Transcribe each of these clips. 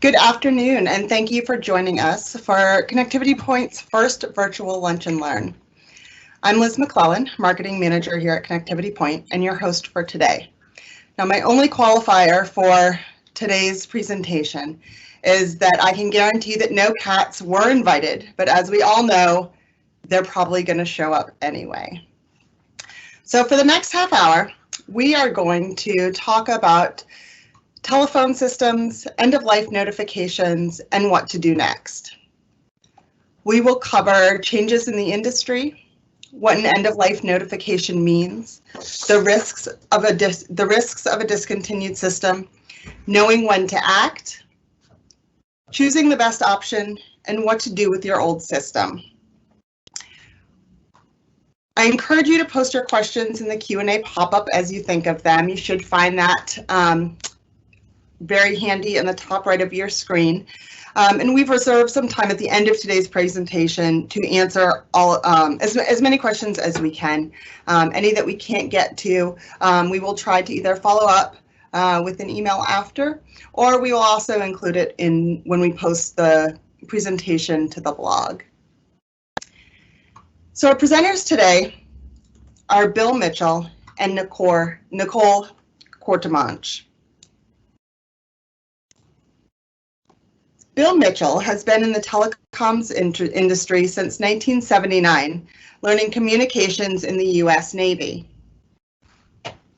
Good afternoon, and thank you for joining us for Connectivity Point's first virtual Lunch and Learn. I'm Liz McClellan, Marketing Manager here at Connectivity Point, and your host for today. Now, my only qualifier for today's presentation is that I can guarantee that no cats were invited, but as we all know, they're probably going to show up anyway. So for the next half hour, we are going to talk about telephone systems, end-of-life notifications, and what to do next. We will cover changes in the industry, what an end-of-life notification means, the risks of a discontinued system, knowing when to act, choosing the best option, and what to do with your old system. I encourage you to post your questions in the Q&A pop-up as you think of them. You should find that very handy in the top right of your screen. And we've reserved some time at the end of today's presentation to answer all as many questions as we can. Any that we can't get to, we will try to either follow up with an email after, or we will also include it in when we post the presentation to the blog. So our presenters today are Bill Mitchell and Nicole Courtemanche. Bill Mitchell has been in the telecoms industry since 1979, learning communications in the U.S. Navy.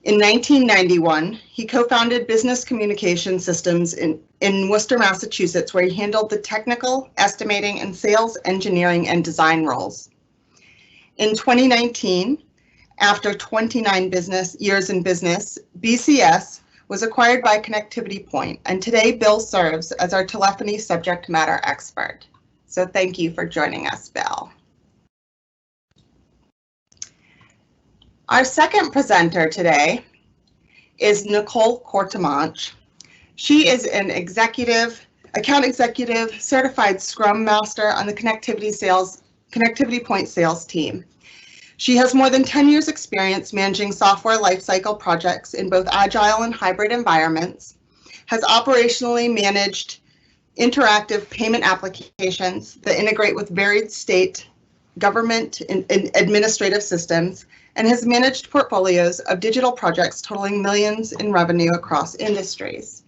In 1991, he co-founded Business Communication Systems in Worcester, Massachusetts, where he handled the technical, estimating, and sales, engineering, and design roles. In 2019, after 29 years in business, BCS was acquired by Connectivity Point, and today Bill serves as our telephony subject matter expert. So thank you for joining us, Bill. Our second presenter today is Nicole Courtemanche. She is an account executive, certified ScrumMaster on the Connectivity Point sales team. She has more than 10 years experience managing software lifecycle projects in both agile and hybrid environments, has operationally managed interactive payment applications that integrate with varied state government and administrative systems, and has managed portfolios of digital projects totaling millions in revenue across industries.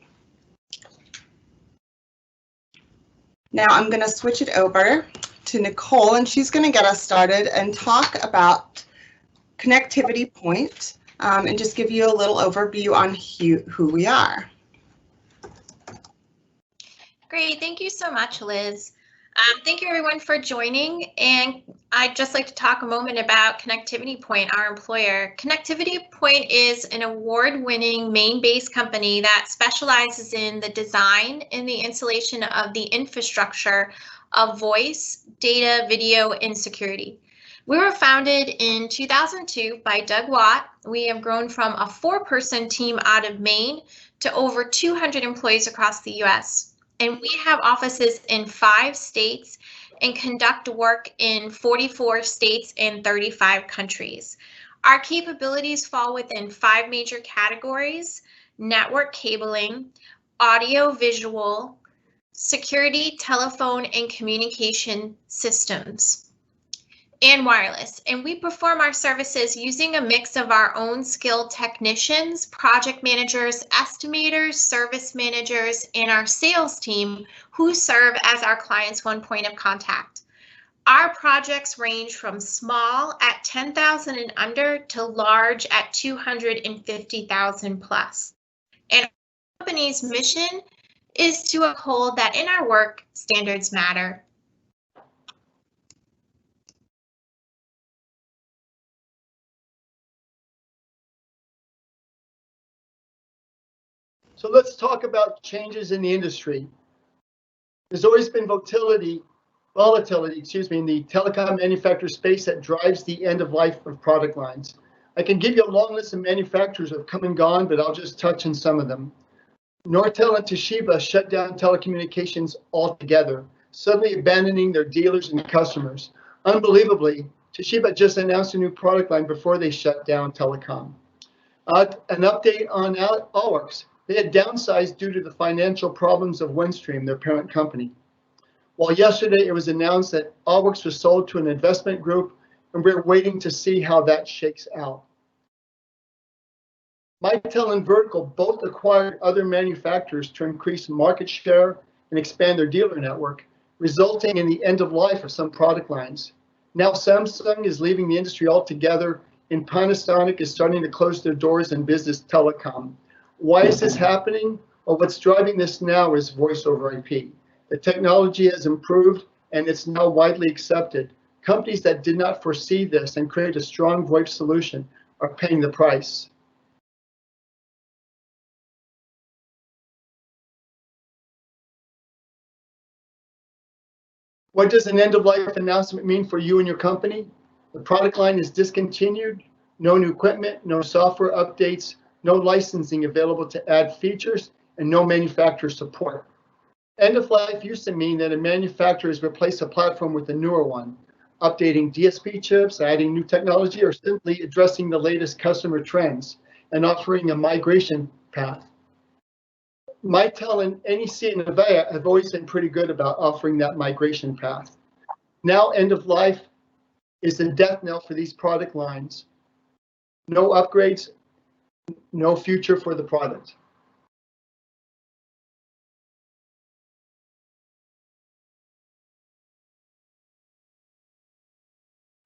Now I'm going to switch it over to Nicole, and she's going to get us started and talk about Connectivity Point and just give you a little overview on who we are. Great, thank you so much, Liz. Thank you everyone for joining, and I'd just like to talk a moment about Connectivity Point, our employer. Connectivity Point is an award-winning Maine-based company that specializes in the design and the installation of the infrastructure of voice, data, video, and security. We were founded in 2002 by Doug Watt. We have grown from a 4-person team out of Maine to over 200 employees across the US. And we have offices in 5 states and conduct work in 44 states and 35 countries. Our capabilities fall within 5 major categories: network cabling, audio visual, security, telephone, and communication systems, and wireless. And we perform our services using a mix of our own skilled technicians, project managers, estimators, service managers, and our sales team, who serve as our client's one point of contact. Our projects range from small at 10,000 and under to large at 250,000 plus. And our company's mission is to uphold that in our work, standards matter. So let's talk about changes in the industry. There's always been volatility, in the telecom manufacturer space that drives the end of life of product lines. I can give you a long list of manufacturers that have come and gone, but I'll just touch on some of them. Nortel and Toshiba shut down telecommunications altogether, suddenly abandoning their dealers and customers. Unbelievably, Toshiba just announced a new product line before they shut down telecom. An update on Allworks. They had downsized due to the financial problems of Windstream, their parent company. While yesterday it was announced that Allworks was sold to an investment group, and we're waiting to see how that shakes out. Mitel and Vertical both acquired other manufacturers to increase market share and expand their dealer network, resulting in the end of life of some product lines. Now Samsung is leaving the industry altogether, and Panasonic is starting to close their doors in business telecom. Why is this happening? Well, what's driving this now is voice over IP. The technology has improved and it's now widely accepted. Companies that did not foresee this and create a strong VoIP solution are paying the price. What does an end-of-life announcement mean for you and your company? The product line is discontinued, no new equipment, no software updates, no licensing available to add features, and no manufacturer support. End of life used to mean that a manufacturer has replaced a platform with a newer one, updating DSP chips, adding new technology, or simply addressing the latest customer trends and offering a migration path. Mitel and NEC and Avaya have always been pretty good about offering that migration path. Now end of life is the death knell for these product lines. No upgrades, no future for the product.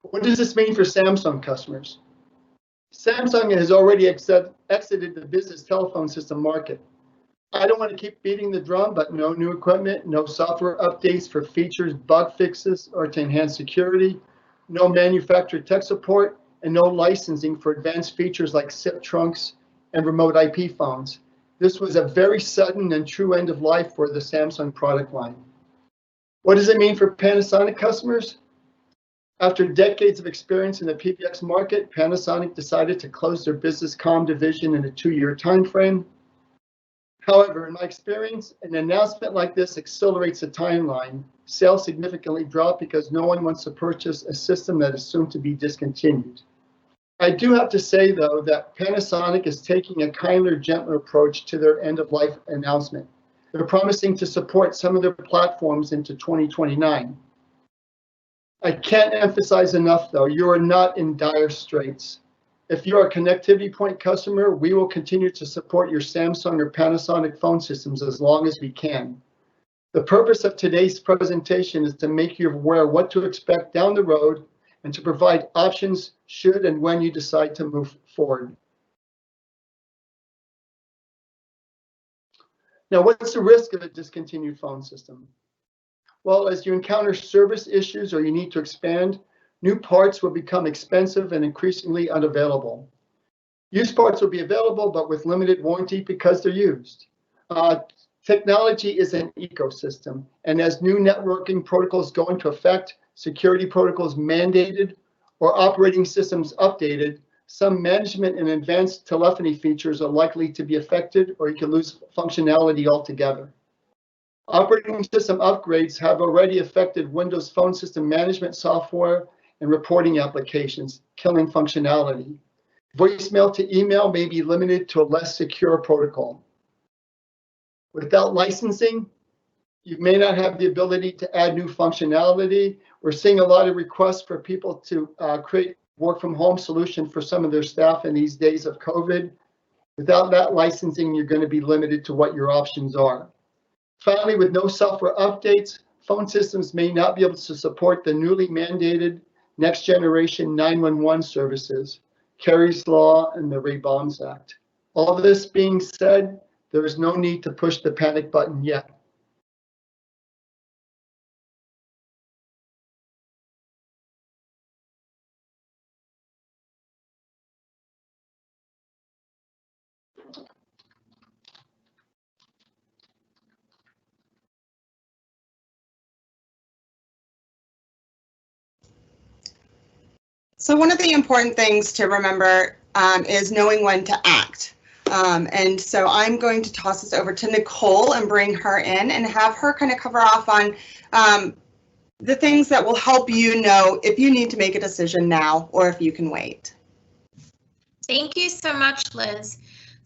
What does this mean for Samsung customers? Samsung has already exited the business telephone system market. I don't want to keep beating the drum, but no new equipment, no software updates for features, bug fixes, or to enhance security, no manufacturer tech support, and no licensing for advanced features like SIP trunks and remote IP phones. This was a very sudden and true end of life for the Samsung product line. What does it mean for Panasonic customers? After decades of experience in the PBX market, Panasonic decided to close their business comm division in a 2-year time frame. However, in my experience, an announcement like this accelerates the timeline. Sales significantly drop because no one wants to purchase a system that is soon to be discontinued. I do have to say, though, that Panasonic is taking a kinder, gentler approach to their end-of-life announcement. They're promising to support some of their platforms into 2029. I can't emphasize enough, though, you are not in dire straits. If you're a Connectivity Point customer, we will continue to support your Samsung or Panasonic phone systems as long as we can. The purpose of today's presentation is to make you aware of what to expect down the road and to provide options should and when you decide to move forward. Now, what's the risk of a discontinued phone system? Well, as you encounter service issues or you need to expand, new parts will become expensive and increasingly unavailable. Used parts will be available, but with limited warranty because they're used. Technology is an ecosystem, and as new networking protocols go into effect, security protocols mandated, or operating systems updated, some management and advanced telephony features are likely to be affected, or you can lose functionality altogether. Operating system upgrades have already affected Windows Phone System management software and reporting applications, killing functionality. Voicemail to email may be limited to a less secure protocol. Without licensing, you may not have the ability to add new functionality. We're seeing a lot of requests for people to create work from home solution for some of their staff in these days of COVID. Without that licensing, you're going to be limited to what your options are. Finally, with no software updates, phone systems may not be able to support the newly mandated next generation 911 services, Kerry's Law and the Ray-Bonds Act. All of this being said, there is no need to push the panic button yet. So one of the important things to remember is knowing when to act. And so I'm going to toss this over to Nicole and bring her in and have her kind of cover off on the things that will help you know if you need to make a decision now or if you can wait. Thank you so much, Liz.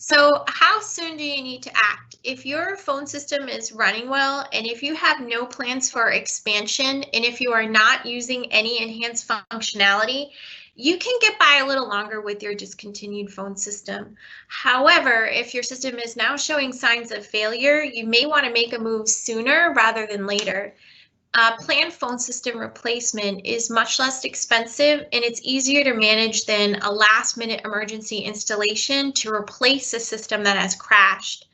So how soon do you need to act? If your phone system is running well, and if you have no plans for expansion, and if you are not using any enhanced functionality, you can get by a little longer with your discontinued phone system. However, if your system is now showing signs of failure, you may want to make a move sooner rather than later. Planned phone system replacement is much less expensive and it's easier to manage than a last-minute emergency installation to replace a system that has crashed.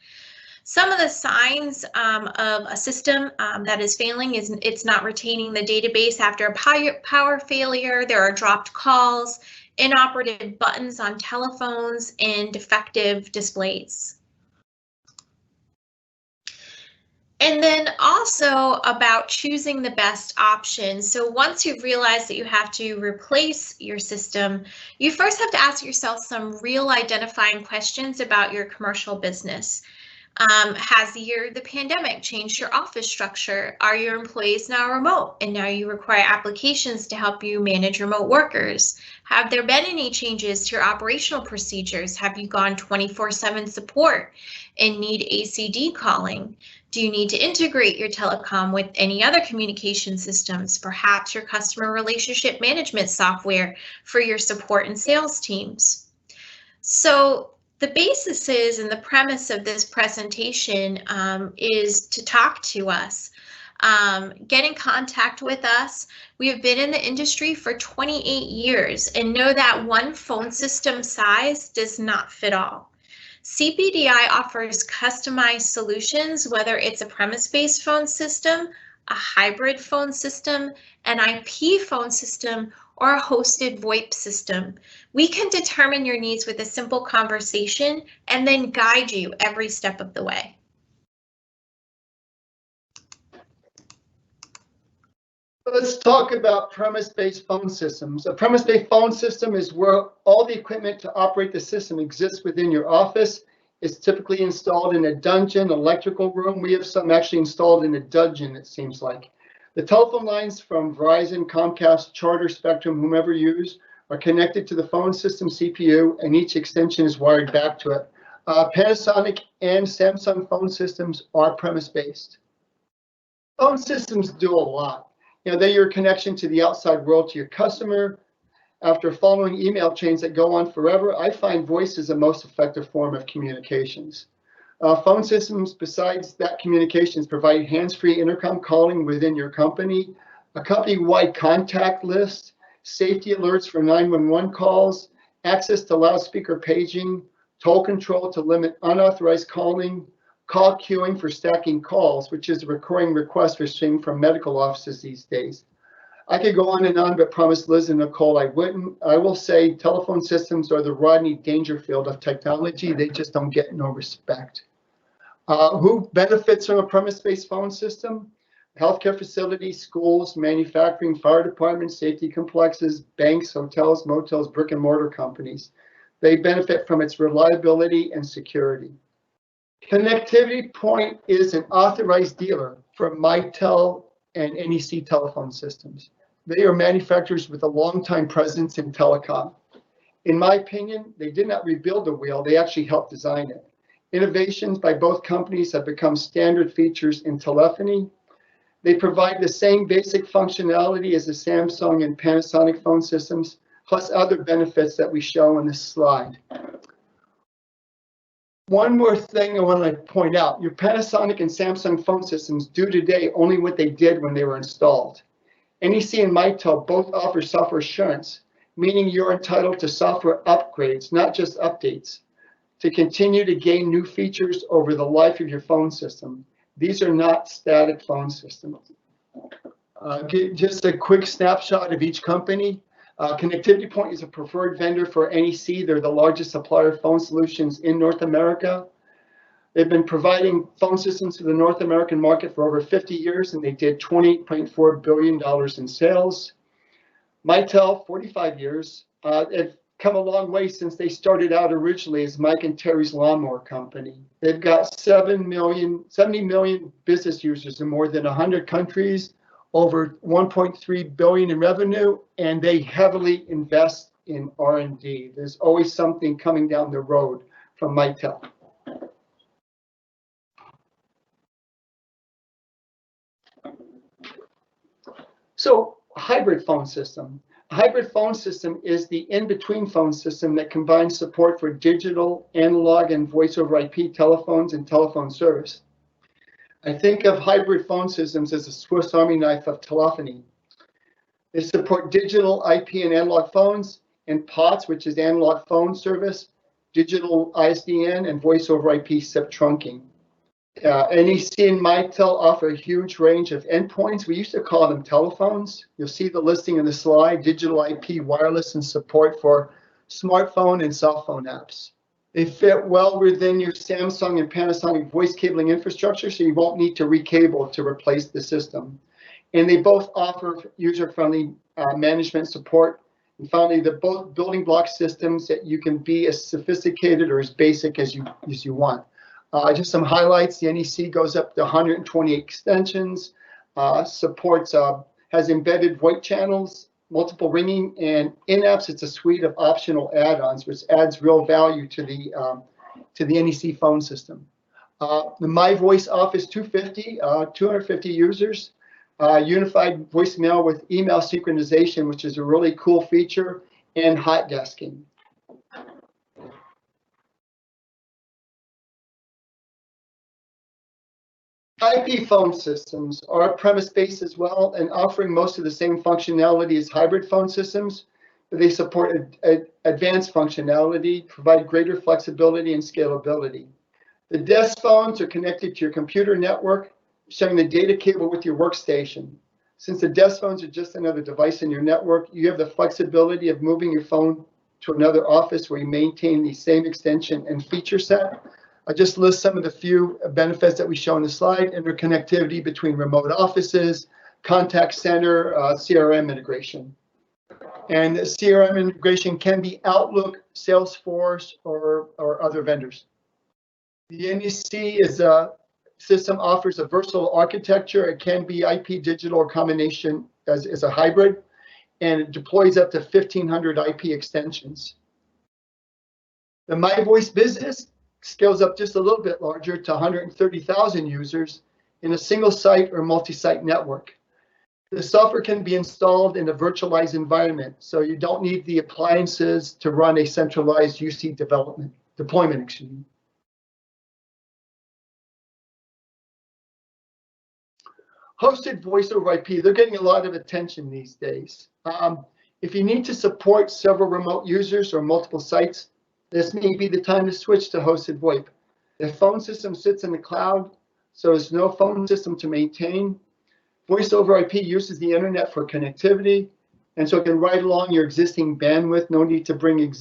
Some of the signs of a system that is failing is it's not retaining the database after a power failure, there are dropped calls, inoperative buttons on telephones, and defective displays. And then also about choosing the best option. So once you've realized that you have to replace your system, you first have to ask yourself some real identifying questions about your commercial business. Has the pandemic changed your office structure? Are your employees now remote and now you require applications to help you manage remote workers? Have there been any changes to your operational procedures? Have you gone 24/7 support and need ACD calling? Do you need to integrate your telecom with any other communication systems, perhaps your customer relationship management software for your support and sales teams? So the basis is, and the premise of this presentation is to talk to us. Get in contact with us. We have been in the industry for 28 years and know that one phone system size does not fit all. CPDI offers customized solutions, whether it's a premise-based phone system, a hybrid phone system, an IP phone system, or a hosted VoIP system. We can determine your needs with a simple conversation and then guide you every step of the way. Let's talk about premise-based phone systems. A premise-based phone system is where all the equipment to operate the system exists within your office. It's typically installed in a dungeon, electrical room. We have some actually installed in a dungeon, it seems like. The telephone lines from Verizon, Comcast, Charter, Spectrum, whomever you use, are connected to the phone system CPU, and each extension is wired back to it. Panasonic and Samsung phone systems are premise-based. Phone systems do a lot. They're your connection to the outside world, to your customer. After following email chains that go on forever, I find voice is the most effective form of communications. Phone systems, besides that communications, provide hands-free intercom calling within your company, a company-wide contact list, safety alerts for 911 calls, access to loudspeaker paging, toll control to limit unauthorized calling, call queuing for stacking calls, which is a recurring request we're seeing from medical offices these days. I could go on, but promise Liz and Nicole I wouldn't. I will say telephone systems are the Rodney Dangerfield of technology. They just don't get no respect. Who benefits from a premise-based phone system? Healthcare facilities, schools, manufacturing, fire departments, safety complexes, banks, hotels, motels, brick and mortar companies. They benefit from its reliability and security. Connectivity Point is an authorized dealer for Mitel and NEC telephone systems. They are manufacturers with a long-time presence in telecom. In my opinion, they did not rebuild the wheel, they actually helped design it. Innovations by both companies have become standard features in telephony. They provide the same basic functionality as the Samsung and Panasonic phone systems, plus other benefits that we show on this slide. One more thing I want to point out, your Panasonic and Samsung phone systems do today only what they did when they were installed. NEC and Mitel both offer software assurance, meaning you're entitled to software upgrades, not just updates, to continue to gain new features over the life of your phone system. These are not static phone systems. Just a quick snapshot of each company. Connectivity Point is a preferred vendor for NEC. They're the largest supplier of phone solutions in North America. They've been providing phone systems to the North American market for over 50 years, and they did $28.4 billion in sales. Mitel, 45 years. They've come a long way since they started out originally as Mike and Terry's lawnmower company. They've got 70 million business users in more than 100 countries, over 1.3 billion in revenue, and they heavily invest in R&D. There's always something coming down the road from Mitel. So, hybrid phone system. A hybrid phone system is the in-between phone system that combines support for digital, analog, and voice over IP telephones and telephone service. I think of hybrid phone systems as a Swiss Army knife of telephony. They support digital, IP, and analog phones, and POTS, which is analog phone service, digital ISDN, and voice over IP SIP trunking. NEC and Mitel offer a huge range of endpoints. We used to call them telephones. You'll see the listing in the slide: digital IP, wireless, and support for smartphone and cell phone apps. They fit well within your Samsung and Panasonic voice cabling infrastructure, so you won't need to recable to replace the system. And they both offer user-friendly management support. And finally, they're both building block systems that you can be as sophisticated or as basic as you want. Just some highlights: the NEC goes up to 128 extensions, supports, has embedded VoIP channels, multiple ringing, and in apps it's a suite of optional add-ons, which adds real value to the NEC phone system. The My Voice Office 250, 250 users, unified voicemail with email synchronization, which is a really cool feature, and hot desking. IP phone systems are premise-based as well and offering most of the same functionality as hybrid phone systems, but they support advanced functionality, provide greater flexibility and scalability. The desk phones are connected to your computer network, sharing the data cable with your workstation. Since the desk phones are just another device in your network, you have the flexibility of moving your phone to another office where you maintain the same extension and feature set. I just list some of the few benefits that we show on the slide: interconnectivity between remote offices, contact center, CRM integration. And CRM integration can be Outlook, Salesforce, or other vendors. The NEC is a system offers a versatile architecture. It can be IP, digital, or combination as a hybrid, and it deploys up to 1,500 IP extensions. The My Voice business scales up just a little bit larger to 130,000 users in a single site or multi-site network. The software can be installed in a virtualized environment, so you don't need the appliances to run a centralized UC deployment. Excuse me. Hosted voice over IP, they're getting a lot of attention these days. If you need to support several remote users or multiple sites, this may be the time to switch to hosted VoIP. The phone system sits in the cloud, so there's no phone system to maintain. Voice over IP uses the internet for connectivity, and so it can ride along your existing bandwidth. No need to bring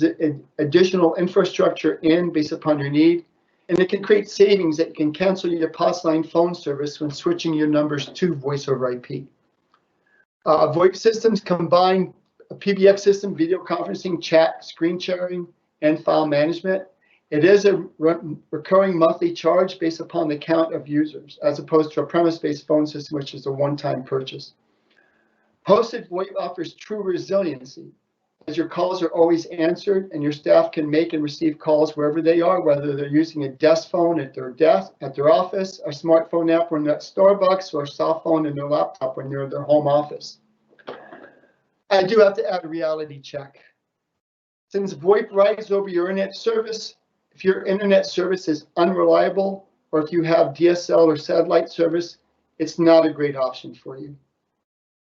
additional infrastructure in based upon your need. And it can create savings that you can cancel your POTS line phone service when switching your numbers to voice over IP. VoIP systems combine a PBX system, video conferencing, chat, screen sharing, and file management. It is a recurring monthly charge based upon the count of users, as opposed to a premise-based phone system, which is a one-time purchase. Hosted VoIP offers true resiliency, as your calls are always answered and your staff can make and receive calls wherever they are, whether they're using a desk phone at their desk, at their office, a smartphone app when they're at Starbucks, or a cell phone in their laptop when they're at their home office. I do have to add a reality check. Since VoIP rides over your internet service, if your internet service is unreliable, or if you have DSL or satellite service, it's not a great option for you.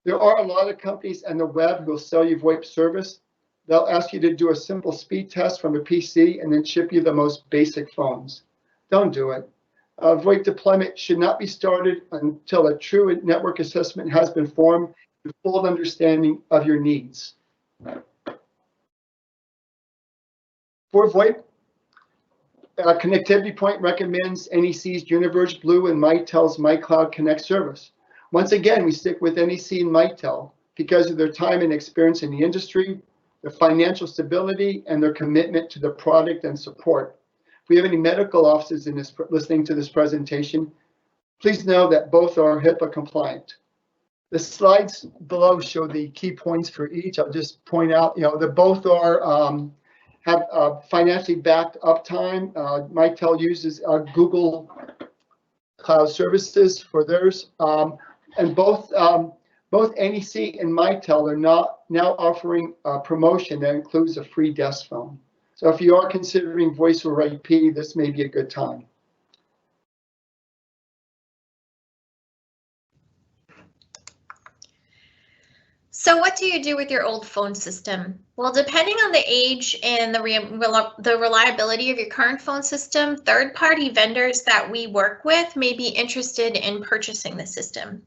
There are a lot of companies on the web who will sell you VoIP service. They'll ask you to do a simple speed test from a PC and then ship you the most basic phones. Don't do it. VoIP deployment should not be started until a true network assessment has been formed with full understanding of your needs. For VoIP, Connectivity Point recommends NEC's Universe Blue and Mitel's MyCloud Connect service. Once again, we stick with NEC and Mitel because of their time and experience in the industry, their financial stability, and their commitment to the product and support. If we have any medical offices in this listening to this presentation, please know that both are HIPAA compliant. The slides below show the key points for each. I'll just point out, they both are have financially backed uptime. Mitel uses Google Cloud Services for theirs, and both NEC and Mitel are now offering a promotion that includes a free desk phone. So if you are considering voice over IP, this may be a good time. So what do you do with your old phone system? Well, depending on the age and the reliability of your current phone system, third-party vendors that we work with may be interested in purchasing the system.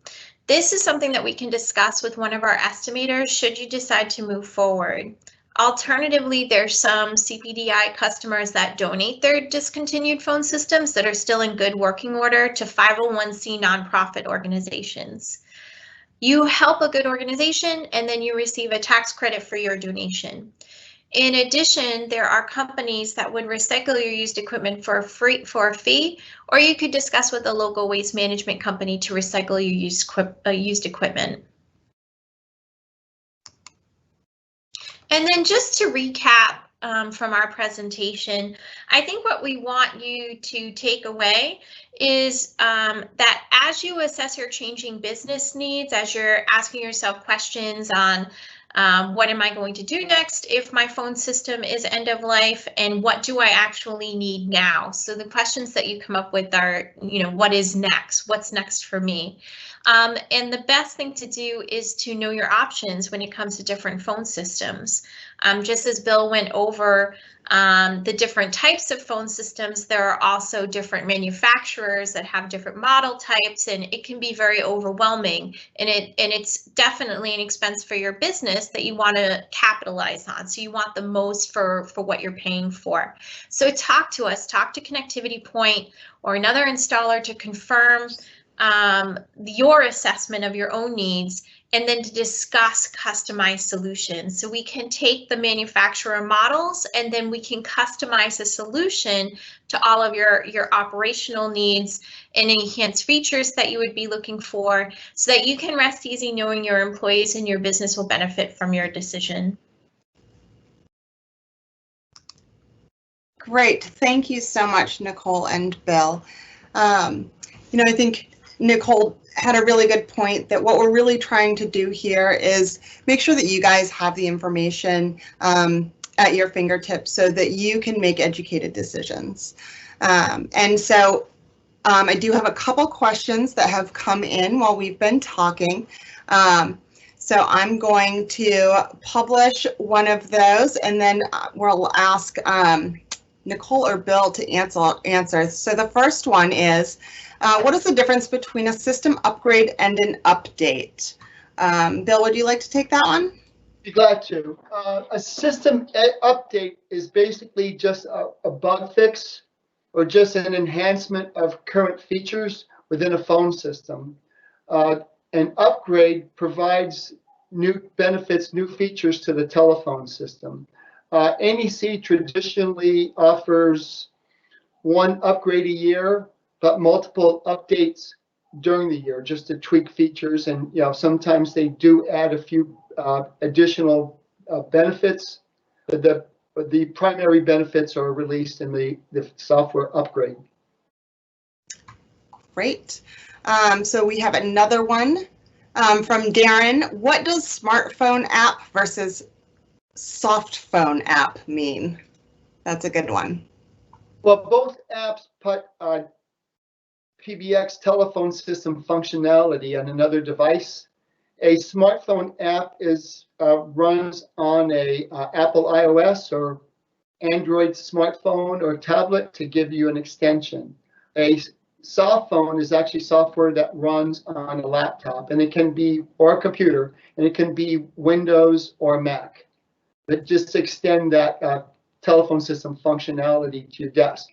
This is something that we can discuss with one of our estimators should you decide to move forward. Alternatively, there's some CPDI customers that donate their discontinued phone systems that are still in good working order to 501c nonprofit organizations. You help a good organization and then you receive a tax credit for your donation. In addition, there are companies that would recycle your used equipment for a fee, or you could discuss with a local waste management company to recycle your used equipment. And then just to recap from our presentation, I think what we want you to take away is that as you assess your changing business needs, as you're asking yourself questions on what am I going to do next if my phone system is end of life, and what do I actually need now? So the questions that you come up with are, what is next? What's next for me? And the best thing to do is to know your options when it comes to different phone systems. Just as Bill went over the different types of phone systems, there are also different manufacturers that have different model types, and it can be very overwhelming. And it's definitely an expense for your business that you want to capitalize on. So you want the most for what you're paying for. So talk to us, talk to Connectivity Point or another installer to confirm your assessment of your own needs, and then to discuss customized solutions. So we can take the manufacturer models and then we can customize a solution to all of your operational needs and enhanced features that you would be looking for, so that you can rest easy knowing your employees and your business will benefit from your decision. Great, thank you so much, Nicole and Bill. I think Nicole had a really good point that what we're really trying to do here is make sure that you guys have the information at your fingertips so that you can make educated decisions. And so I do have a couple questions that have come in while we've been talking. So I'm going to publish one of those, and then we'll ask Nicole or Bill to answer. So the first one is, what is the difference between a system upgrade and an update? Bill, would you like to take that one? Be glad to. A system update is basically just a bug fix or just an enhancement of current features within a phone system. An upgrade provides new benefits, new features to the telephone system. NEC traditionally offers one upgrade a year, but multiple updates during the year just to tweak features. And sometimes they do add a few additional benefits, but the primary benefits are released in the software upgrade. Great. So we have another one from Darren. What does smartphone app versus soft phone app mean? That's a good one. Well, both apps put PBX telephone system functionality on another device. A smartphone app runs on a Apple iOS or Android smartphone or tablet to give you an extension. A soft phone is actually software that runs on a laptop, and it can be, or a computer, and it can be Windows or Mac. But just to extend that telephone system functionality to your desk.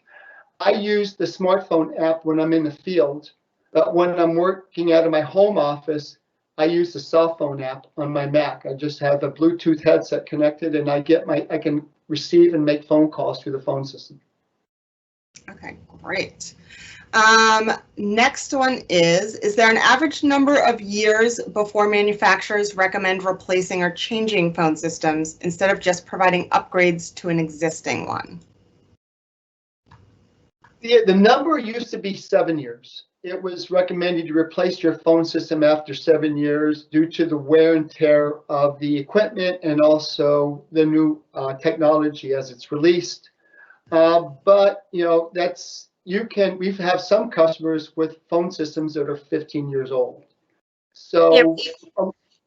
I use the smartphone app when I'm in the field, but when I'm working out of my home office, I use the soft phone app on my Mac. I just have a Bluetooth headset connected, and I can receive and make phone calls through the phone system. Okay, great. Next one is there an average number of years before manufacturers recommend replacing or changing phone systems instead of just providing upgrades to an existing one? The number used to be 7 years. It was recommended to replace your phone system after 7 years due to the wear and tear of the equipment and also the new technology as it's released. But you know, we have some customers with phone systems that are 15 years old. So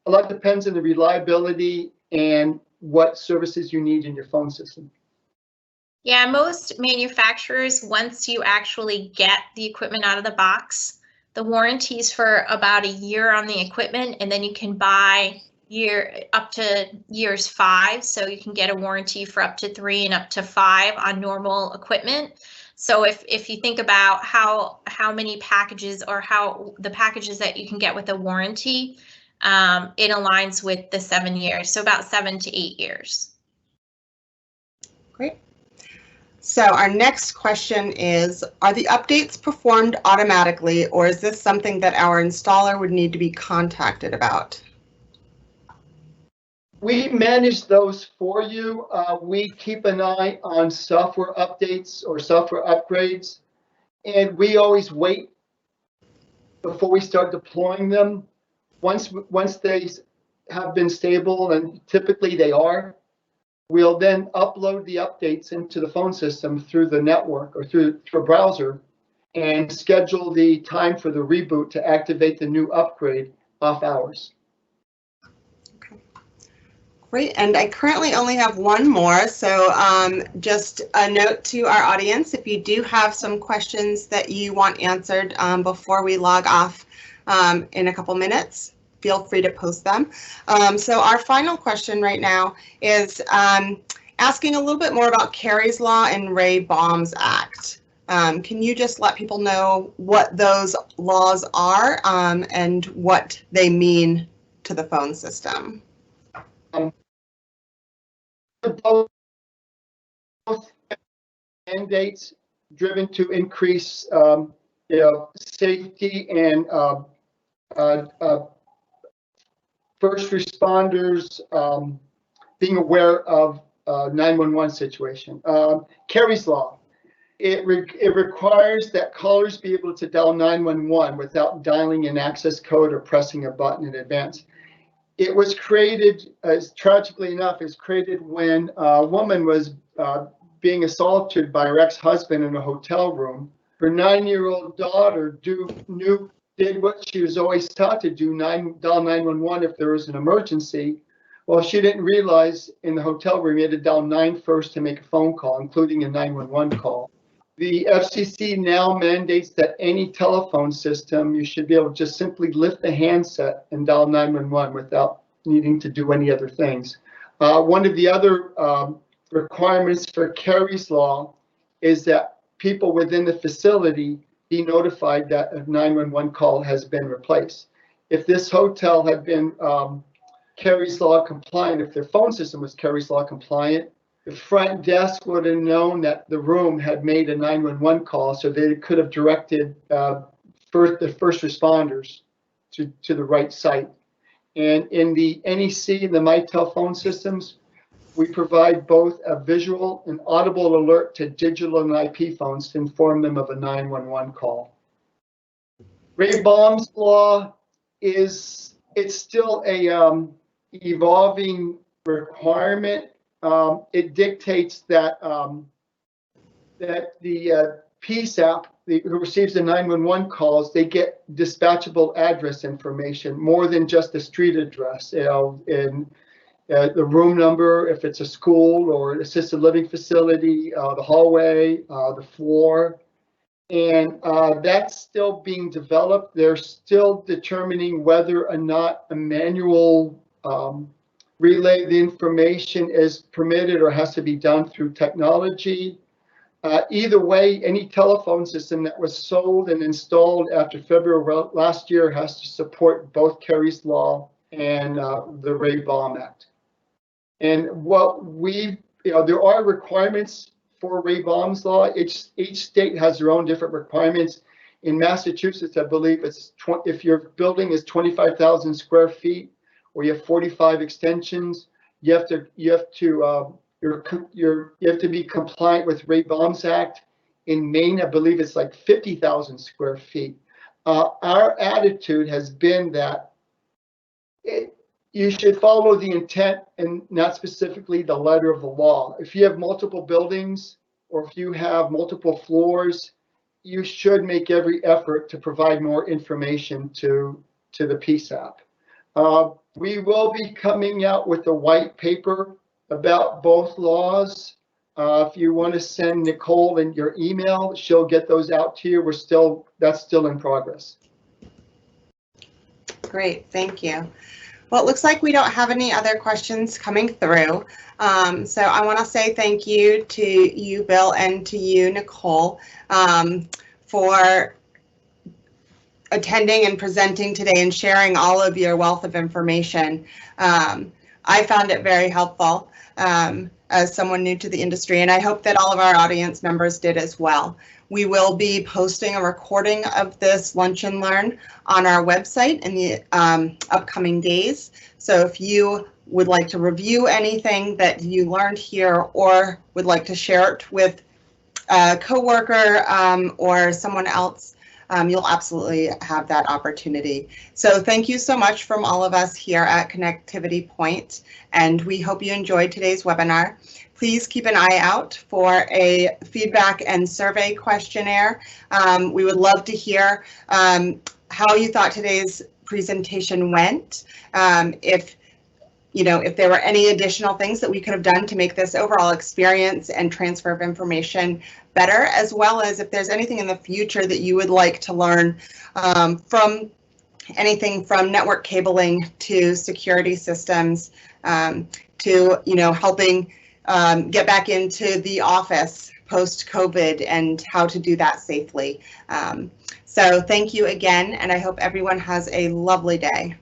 a lot depends on the reliability and what services you need in your phone system. Yeah, most manufacturers, once you actually get the equipment out of the box, the warranty's for about a year on the equipment, and then you can buy up to years 5. So you can get a warranty for up to 3 and up to 5 on normal equipment. So if you think about how many packages or how the packages that you can get with a warranty, it aligns with the 7 years. So about 7 to 8 years. Great. So our next question is, are the updates performed automatically, or is this something that our installer would need to be contacted about? We manage those for you. We keep an eye on software updates or software upgrades, and we always wait before we start deploying them. Once they have been stable, and typically they are, we'll then upload the updates into the phone system through the network or through a browser and schedule the time for the reboot to activate the new upgrade off hours. Okay. Great, and I currently only have one more, so just a note to our audience, if you do have some questions that you want answered before we log off in a couple minutes, feel free to post them. So our final question right now is asking a little bit more about Kerry's Law and Ray Baum's Act. Can you just let people know what those laws are and what they mean to the phone system? Both mandates driven to increase safety and first responders being aware of 911 situation. Kerry's Law, it requires that callers be able to dial 911 without dialing an access code or pressing a button in advance. It was created, tragically enough, is created when a woman was being assaulted by her ex-husband in a hotel room. Her 9-year-old daughter did what she was always taught to do, dial 911 if there was an emergency. Well, she didn't realize in the hotel room you had to dial 9 first to make a phone call, including a 911 call. The FCC now mandates that any telephone system, you should be able to just simply lift the handset and dial 911 without needing to do any other things. One of the other requirements for Kerry's Law is that people within the facility be notified that a 911 call has been replaced. If this hotel had been Kerry's Law compliant, if their phone system was Kerry's Law compliant, the front desk would have known that the room had made a 911 call, so they could have directed the first responders to the right site. And in the NEC, the MyTel phone systems, we provide both a visual and audible alert to digital and IP phones to inform them of a 911 call. Ray Baum's Law it's still a evolving requirement. It dictates that that the PSAP, who receives the 911 calls, they get dispatchable address information more than just the street address. In the room number, if it's a school or an assisted living facility, the hallway, the floor, and that's still being developed. They're still determining whether or not a manual relay the information is permitted or has to be done through technology. Either way, any telephone system that was sold and installed after February last year has to support both Kerry's Law and the Ray Baum Act. And what there are requirements for Ray Baum's law. Each state has their own different requirements. In Massachusetts, I believe it's if your building is 25,000 square feet or you have 45 extensions, you have to be compliant with Ray Baum's Act. In Maine, I believe it's like 50,000 square feet. Our attitude has been that you should follow the intent and not specifically the letter of the law. If you have multiple buildings or if you have multiple floors, you should make every effort to provide more information to the PSAP. We will be coming out with a white paper about both laws. If you want to send Nicole in your email, she'll get those out to you. That's still in progress. Great, thank you. Well, it looks like we don't have any other questions coming through. So I want to say thank you to you, Bill, and to you, Nicole, for attending and presenting today and sharing all of your wealth of information. I found it very helpful as someone new to the industry, and I hope that all of our audience members did as well. We will be posting a recording of this Lunch and Learn on our website in the upcoming days. So if you would like to review anything that you learned here or would like to share it with a coworker or someone else, you'll absolutely have that opportunity. So thank you so much from all of us here at Connectivity Point, and we hope you enjoyed today's webinar. Please keep an eye out for a feedback and survey questionnaire. We would love to hear how you thought today's presentation went. If there were any additional things that we could have done to make this overall experience and transfer of information better, as well as if there's anything in the future that you would like to learn from anything from network cabling to security systems to helping get back into the office post-COVID and how to do that safely. So thank you again, and I hope everyone has a lovely day.